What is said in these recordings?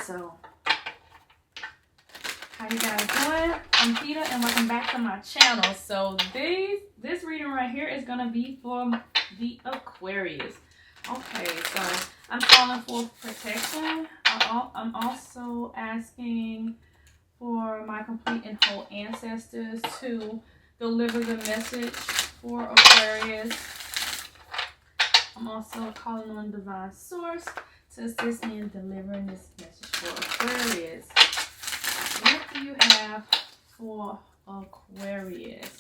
so how you guys doing? I'm Peter and welcome back to my channel. So this reading right here is gonna be for the Aquarius. Okay, so I'm calling for protection. I'm also asking for my complete and whole ancestors to deliver the message for Aquarius. I'm also calling on divine source to assist me in delivering this message for Aquarius. What do you have for Aquarius?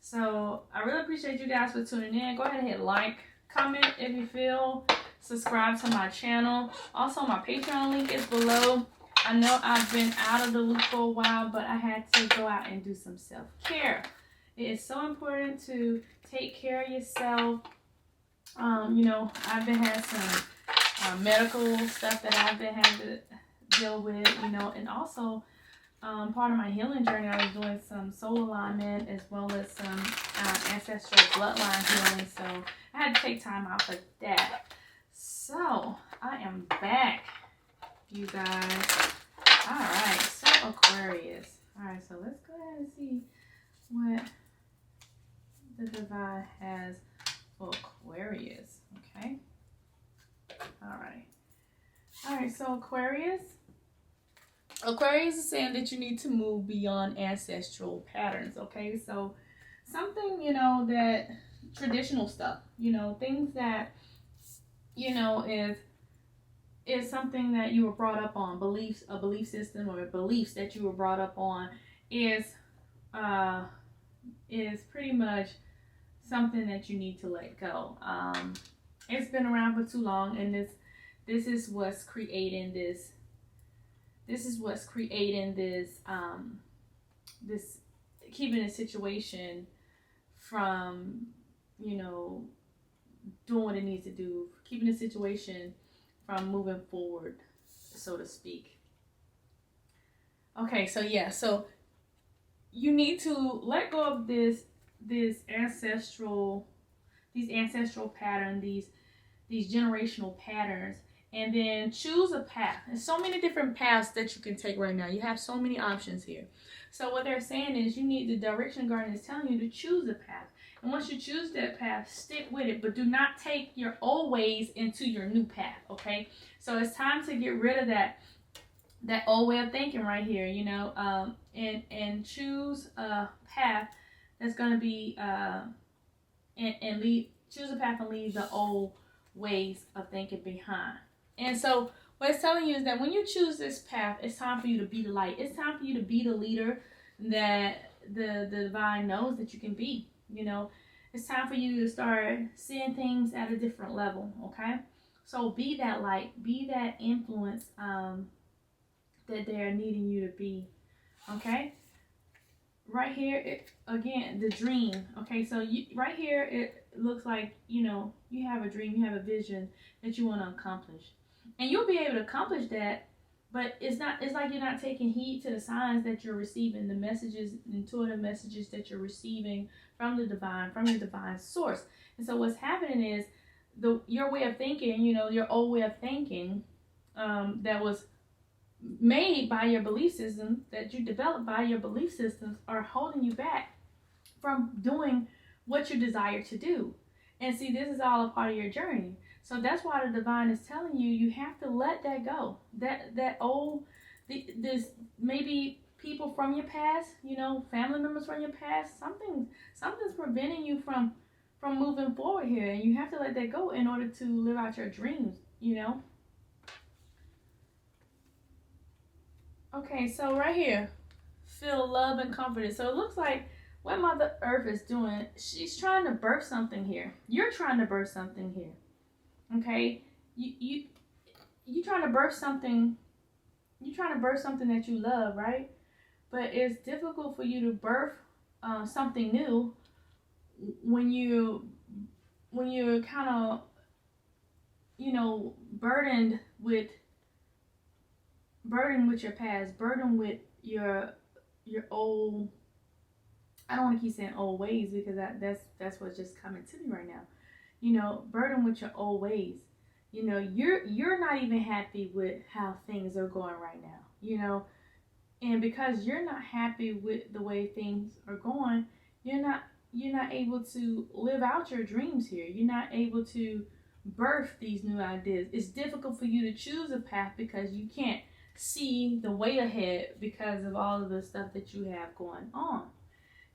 So I really appreciate you guys for tuning in. Go ahead and hit like, comment if you feel, subscribe to my channel. Also, my Patreon link is below. I know I've been out of the loop for a while, but I had to go out and do some self-care. It is so important to take care of yourself. You know, I've been having some medical stuff that I've been having to deal with, you know, and also part of my healing journey, I was doing some soul alignment as well as some ancestral bloodline healing, so I had to take time out for that. So I am back, you guys. All right, so Aquarius. All right, so let's go ahead and see what the divine has for Aquarius. Okay. All right, so Aquarius is saying that you need to move beyond ancestral patterns. Okay, so something, you know, that traditional stuff, you know, things that, you know, is something that you were brought up on, beliefs, a belief system or beliefs that you were brought up on is pretty much something that you need to let go. It's been around for too long, and this is what's creating this. This is what's creating this, this keeping the situation from, you know, doing what it needs to do, keeping the situation from moving forward, so to speak. Okay, so yeah, so you need to let go of these ancestral patterns, these generational patterns, and then choose a path. There's so many different paths that you can take right now. You have so many options here. So what they're saying is you need, the direction garden is telling you to choose a path. And once you choose that path, stick with it, but do not take your old ways into your new path, okay? So it's time to get rid of that old way of thinking right here, you know, and choose a path that's going to be, choose a path and leave the old ways of thinking behind. And so what it's telling you is that when you choose this path, it's time for you to be the light. It's time for you to be the leader that the divine knows that you can be. You know, it's time for you to start seeing things at a different level, okay? So be that light, be that influence that they're needing you to be, okay? Right here, again, the dream, okay? So right here, it looks like, you know, you have a dream, you have a vision that you want to accomplish. And you'll be able to accomplish that, but it's like you're not taking heed to the signs that you're receiving, the messages, intuitive messages that you're receiving from the divine, from your divine source. And so what's happening is your way of thinking, you know, your old way of thinking that was made by your belief system, that you developed by your belief systems, are holding you back from doing what you desire to do. And see, this is all a part of your journey. So that's why the divine is telling you, you have to let that go. That old, this maybe people from your past, you know, family members from your past, something's preventing you from moving forward here, and you have to let that go in order to live out your dreams, you know. Okay, so right here, feel love and comforted. So it looks like what Mother Earth is doing, she's trying to birth something here. You're trying to birth something here. Okay, you trying to birth something. You're trying to birth something that you love, right? But it's difficult for you to birth something new when you're kind of, you know, burdened with your past, burdened with your old. I don't want to keep saying old ways, because that's what's just coming to me right now. You know, burdened with your old ways. You know, you're not even happy with how things are going right now, you know. And because you're not happy with the way things are going, you're not able to live out your dreams here. You're not able to birth these new ideas. It's difficult for you to choose a path because you can't see the way ahead because of all of the stuff that you have going on,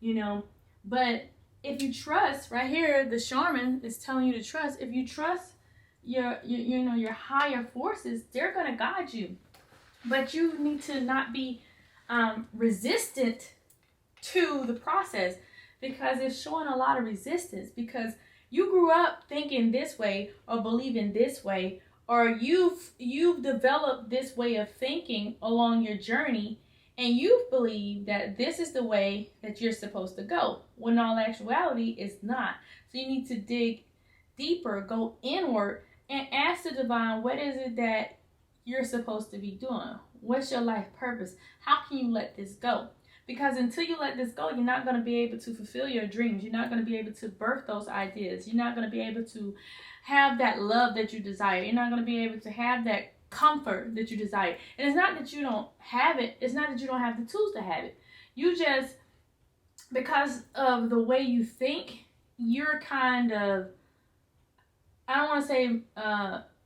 you know. But if you trust, right here, the shaman is telling you to trust. If you trust your higher forces, they're going to guide you. But you need to not be resistant to the process, because it's showing a lot of resistance, because you grew up thinking this way or believing this way, or you've developed this way of thinking along your journey, and you believe that this is the way that you're supposed to go, when in all actuality it's not. So you need to dig deeper, go inward, and ask the divine, what is it that you're supposed to be doing? What's your life purpose? How can you let this go? Because until you let this go, you're not going to be able to fulfill your dreams. You're not going to be able to birth those ideas. You're not going to be able to have that love that you desire. You're not going to be able to have that comfort that you desire. And it's not that you don't have it. It's not that you don't have the tools to have it. You just, because of the way you think, you're kind of, I don't want to say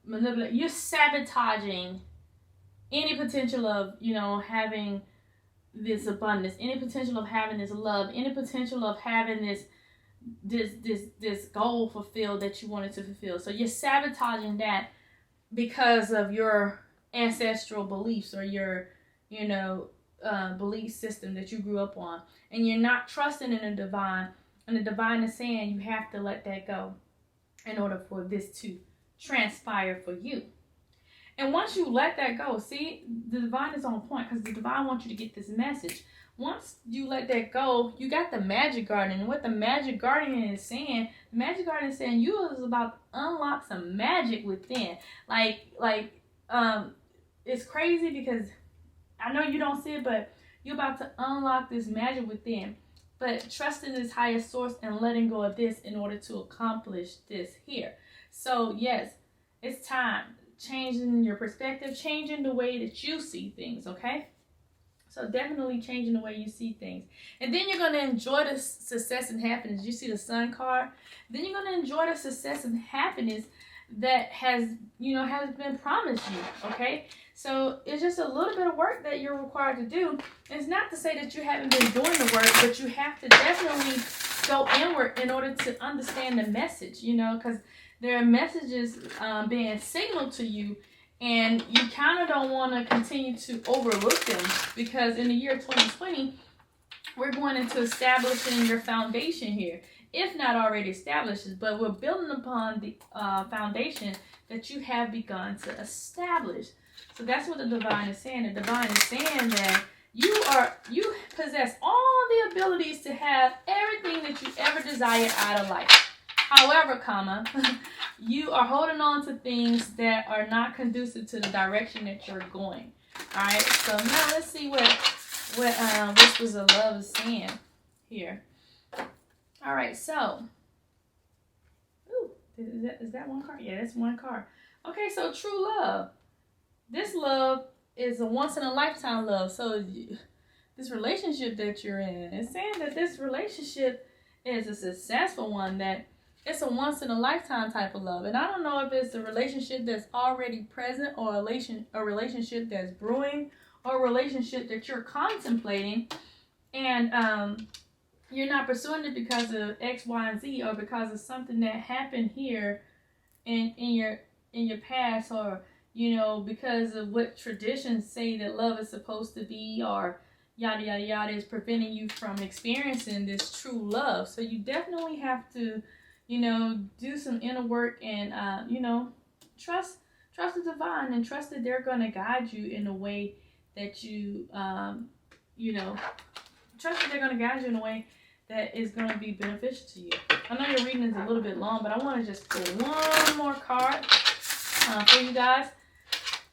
manipulate. You're sabotaging any potential of, having this abundance, any potential of having this love, any potential of having this goal fulfilled that you wanted to fulfill. So you're sabotaging that because of your ancestral beliefs or your, belief system that you grew up on. And you're not trusting in the divine. And the divine is saying you have to let that go in order for this to transpire for you. And once you let that go, see, the divine is on point, because the divine wants you to get this message. Once you let that go, you got the magic guardian. And what the magic guardian is saying, the magic guardian is saying you is about to unlock some magic within. It's crazy because I know you don't see it, but you're about to unlock this magic within. But trusting this higher source and letting go of this in order to accomplish this here. So yes, it's time. Changing your perspective, changing the way that you see things, okay? So definitely changing the way you see things. And then you're going to enjoy the success and happiness. You see the sun card? Then you're going to enjoy the success and happiness that has been promised you, okay? So it's just a little bit of work that you're required to do. It's not to say that you haven't been doing the work, but you have to definitely go inward in order to understand the message, because there are messages being signaled to you, and you kind of don't want to continue to overlook them, because in the year 2020, we're going into establishing your foundation here, if not already established, but we're building upon the foundation that you have begun to establish. So that's what the divine is saying. The divine is saying that you possess all the abilities to have everything that you ever desire out of life. However, you are holding on to things that are not conducive to the direction that you're going. All right. So now let's see what Whispers of Love is saying here. All right. So, is that one card? Yeah, that's one card. Okay. So true love. This love is a once in a lifetime love. So this relationship that you're in, it's saying that this relationship is a successful one, that it's a once in a lifetime type of love. And I don't know if it's a relationship that's already present, or a relationship that's brewing, or a relationship that you're contemplating, and you're not pursuing it because of X, Y, and Z, or because of something that happened here in your past, or because of what traditions say that love is supposed to be, or yada yada yada, is preventing you from experiencing this true love. So you definitely have to do some inner work, and trust the divine, and trust that they're going to guide you in a way that you trust that they're going to guide you in a way that is going to be beneficial to you. I know your reading is a little bit long, but I want to just pull one more card for you guys,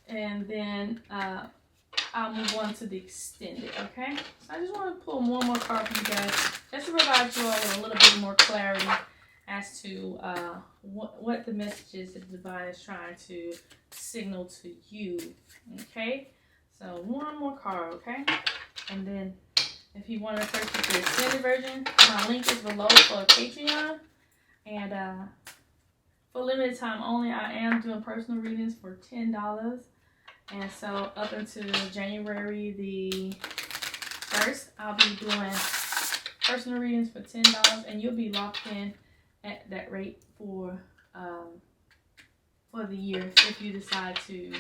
and then I'll move on to the extended, okay? So I just want to pull one more card for you guys, just to provide you all with a little bit more clarity as to what the messages that the divine is trying to signal to you. Okay, so one more card, okay? And then if you want to purchase the extended version, my link is below for Patreon. And for limited time only, I am doing personal readings for $10. And so up until January the 1st, I'll be doing personal readings for $10, and you'll be locked in at that rate for the year if you decide to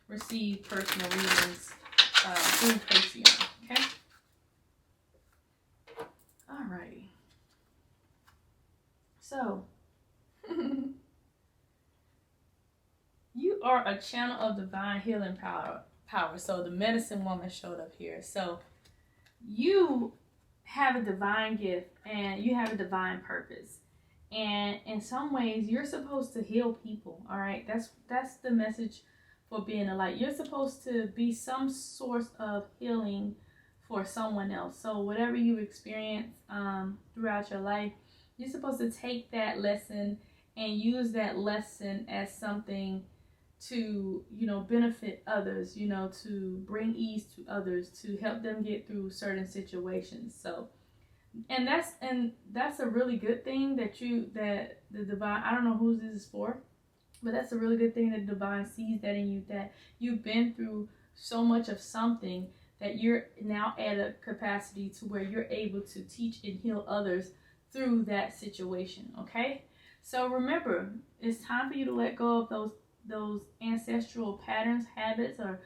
receive personal readings through Patreon. Okay. Alrighty. So you are a channel of divine healing power. So the medicine woman showed up here. So you have a divine gift and you have a divine purpose. And in some ways, you're supposed to heal people. All right, that's the message for being a light. You're supposed to be some source of healing for someone else. So whatever you experience throughout your life, you're supposed to take that lesson and use that lesson as something to, benefit others, to bring ease to others, to help them get through certain situations. So, and that's a really good thing that the divine, I don't know who this is for, but that's a really good thing that the divine sees that in you, that you've been through so much of something that you're now at a capacity to where you're able to teach and heal others through that situation. Okay, so remember, it's time for you to let go of those ancestral patterns, habits, or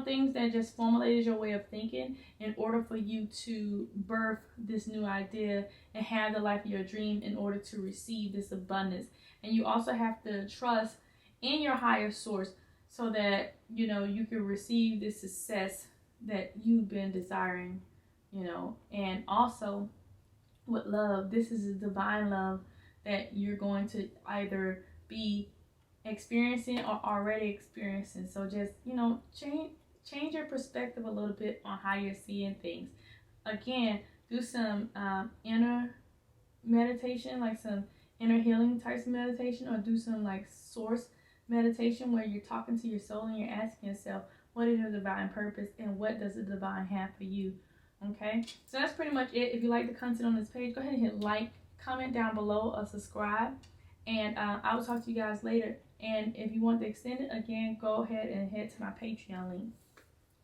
things that just formulated your way of thinking in order for you to birth this new idea and have the life of your dream in order to receive this abundance. And you also have to trust in your higher source so that you can receive this success that you've been desiring. And also with love, this is a divine love that you're going to either be experiencing or already experiencing. So just change your perspective a little bit on how you're seeing things. Again, do some inner meditation, like some inner healing types of meditation, or do some like source meditation where you're talking to your soul and you're asking yourself, what is your divine purpose and what does the divine have for you? Okay, so that's pretty much it. If you like the content on this page, go ahead and hit like, comment down below, or subscribe, and I will talk to you guys later. And if you want to extend it, again, go ahead and head to my Patreon link.